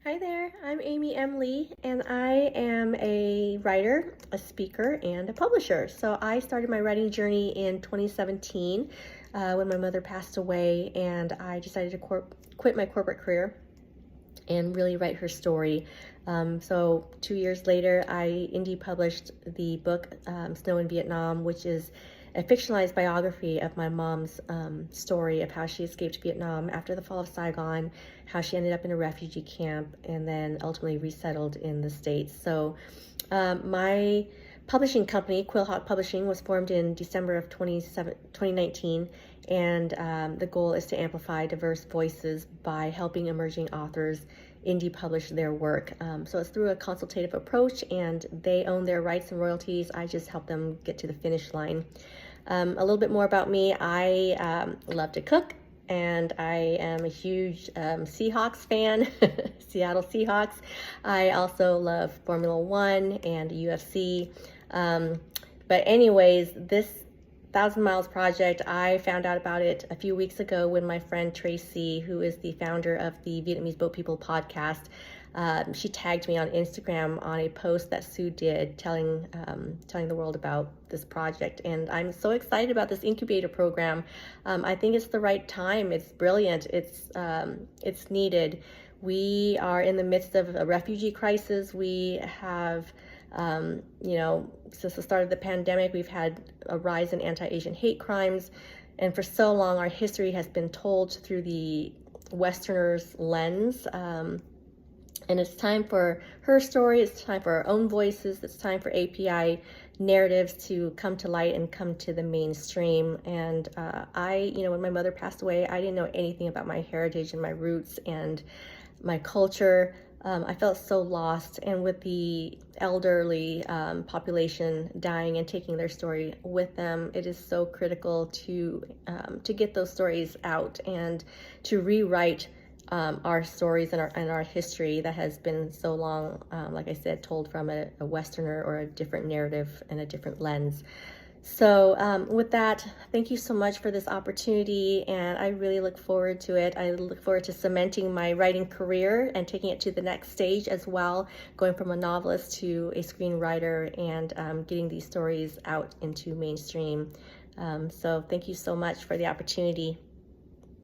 Hi there, I'm Amy M. Lee, and I am a writer, a speaker, and a publisher. So I started my writing journey in 2017 when my mother passed away, and I decided to quit my corporate career and really write her story. So 2 years later, I indie published the book Snow in Vietnam, which is a fictionalized biography of my mom's story of how she escaped Vietnam after the fall of Saigon, how she ended up in a refugee camp, and then ultimately resettled in the States. So my publishing company, Quill Publishing, was formed in December of 2019, and the goal is to amplify diverse voices by helping emerging authors indie publish their work. So it's through a consultative approach, and they own their rights and royalties. I just help them get to the finish line. A little bit more about me. I love to cook, and I am a huge Seahawks fan, Seattle Seahawks. I also love Formula One and UFC. But anyways, this 1,000 Miles Project, I found out about it a few weeks ago when my friend Tracy, who is the founder of the Vietnamese Boat People podcast, she tagged me on Instagram on a post that Soo did telling the world about this project. And I'm so excited about this incubator program. I think it's the right time. It's brilliant. It's needed. We are in the midst of a refugee crisis. We have, since the start of the pandemic, we've had a rise in anti-Asian hate crimes. And for so long, our history has been told through the Westerners' lens. And it's time for her story, it's time for our own voices, it's time for API narratives to come to light and come to the mainstream. And when my mother passed away, I didn't know anything about my heritage and my roots and my culture. I felt so lost, and with the elderly population dying and taking their story with them, it is so critical to get those stories out and to rewrite our stories and our history that has been so long, like I said, told from a Westerner or a different narrative and a different lens. So with that, thank you so much for this opportunity, and I really look forward to it. I look forward to cementing my writing career and taking it to the next stage as well, going from a novelist to a screenwriter and getting these stories out into mainstream. So thank you so much for the opportunity.